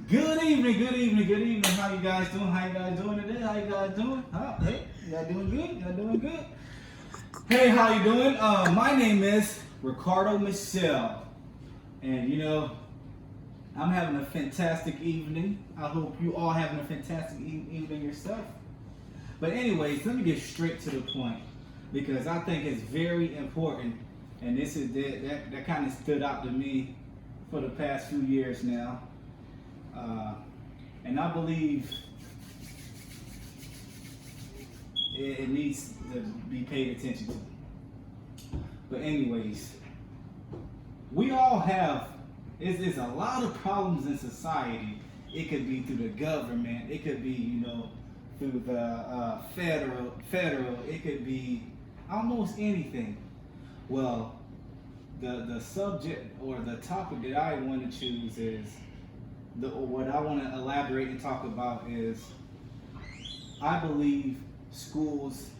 Good evening, good evening, good evening. How you guys doing? How you guys doing today? How you guys doing? Hey, y'all doing good? Y'all doing good? Hey, how you doing? My name is Ricardo Michelle, and I'm having a fantastic evening. I hope you all having a fantastic evening yourself. But anyways, let me get straight to the point because I think it's very important, and this is that kind of stood out to me for the past few years now. And I believe it needs to be paid attention to. But anyways, we all have, there's a lot of problems in society. It could be through the government, it could be, through the federal, it could be almost anything. Well, the subject or the topic that I want to choose is, what I want to elaborate and talk about is, I believe schools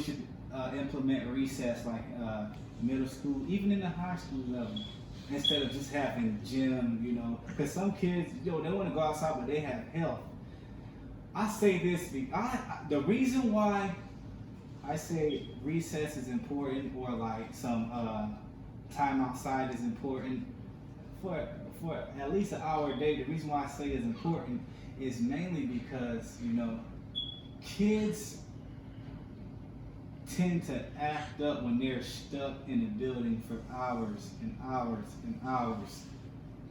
should implement recess middle school, even in the high school level, instead of just having gym, because some kids, they want to go outside, but they have health. I say this, the reason why I say recess is important, or some time outside is important for at least an hour a day. The reason why I say it's important is mainly because kids tend to act up when they're stuck in a building for hours and hours and hours.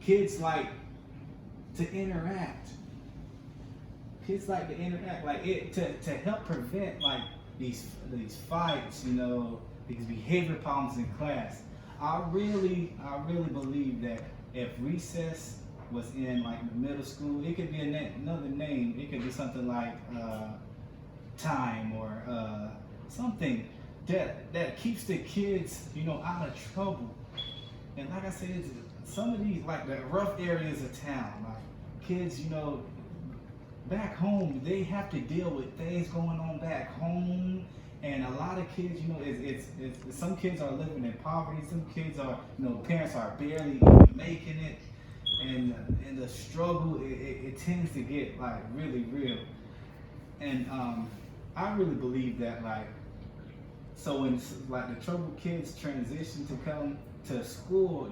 Kids like to interact. Kids like to interact, to help prevent these fights, these behavior problems in class. I really believe that if recess was in the middle school, it could be another name. It could be something like time, or something that keeps the kids, out of trouble. And like I said, some of these, the rough areas of town, kids, back home, they have to deal with things going on back home. And a lot of kids, it's some kids are living in poverty. Some kids are, parents are barely even making it, and the struggle, it tends to get really real. And I really believe that so when the troubled kids transition to come to school,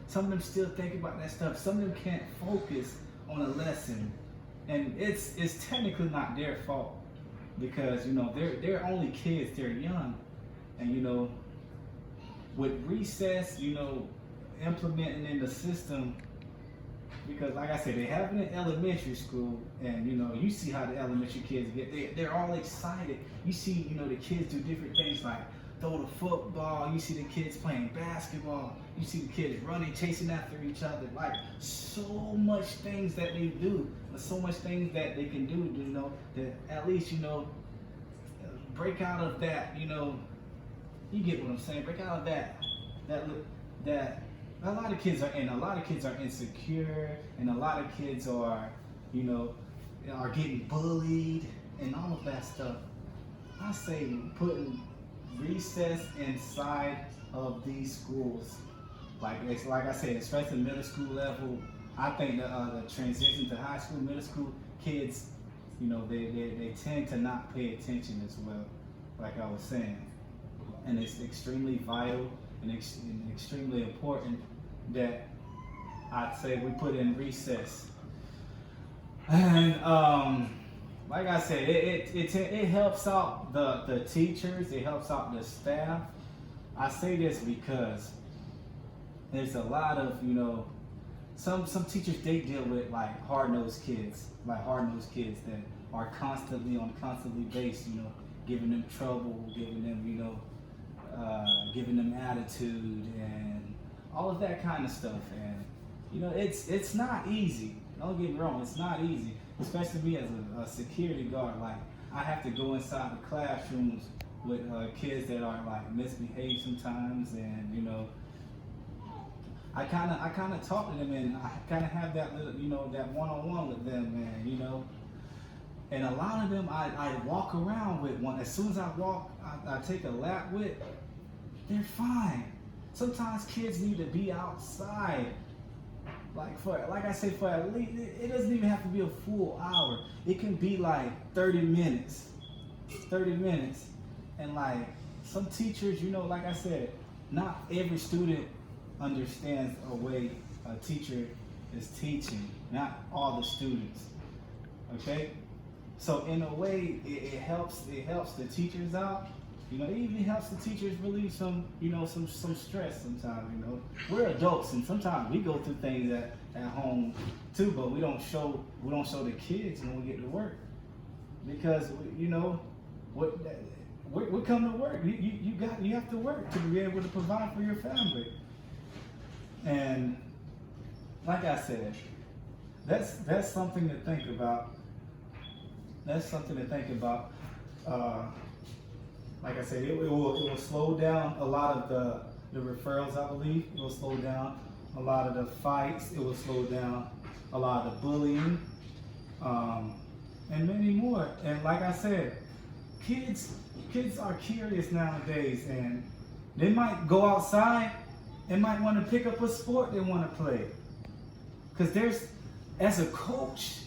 some of them still think about that stuff. Some of them can't focus on a lesson, and it's technically not their fault. Because they're only kids, they're young, and with recess, implementing in the system, because like I said, they have it in elementary school, and you see how the elementary kids get. They're all excited. You see, the kids do different things like throw the football. You see the kids playing basketball. You see the kids running, chasing after each other. So much things that they do, so much things that they can do, that at least, break out of that, you get what I'm saying, break out of that a lot of kids are in, a lot of kids are insecure, and a lot of kids are, are getting bullied and all of that stuff. I say putting recess inside of these schools, like I said, especially middle school level. I think the transition to high school, middle school kids, they tend to not pay attention as well, like I was saying. And it's extremely vital and extremely important that I'd say we put in recess. And like I said, it helps out the teachers, it helps out the staff. I say this because there's a lot of, some teachers, they deal with hard-nosed kids that are constantly based, giving them trouble, giving them attitude, and all of that kind of stuff. And it's not easy. Don't get me wrong, it's not easy, especially me as a security guard. I have to go inside the classrooms with kids that are misbehaved sometimes, and I kind of talk to them, and I kind of have that little, that one-on-one with them, and a lot of them I walk around with one. As soon as I walk, I take a lap with, they're fine. Sometimes kids need to be outside like I say, for at least, it doesn't even have to be a full hour. It can be like 30 minutes. 30 minutes. And like some teachers, you know, like I said, not every student understands a way a teacher is teaching. Not all the students. Okay? So in a way, it helps the teachers out. You know, it even helps the teachers relieve some, you know, some stress sometimes, you know. We're adults and sometimes we go through things at home too, but we don't show the kids when we get to work. Because, you know, we come to work. You have to work to be able to provide for your family. And like I said, that's something to think about. That's something to think about. Like I said, it will slow down a lot of the referrals, I believe. It will slow down a lot of the fights. It will slow down a lot of the bullying, and many more. And like I said, kids are curious nowadays, and they might go outside and might want to pick up a sport they want to play. Because as a coach,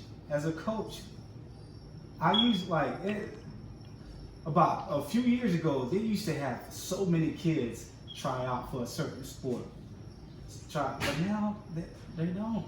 I used about a few years ago, they used to have so many kids try out for a certain sport. But now they don't.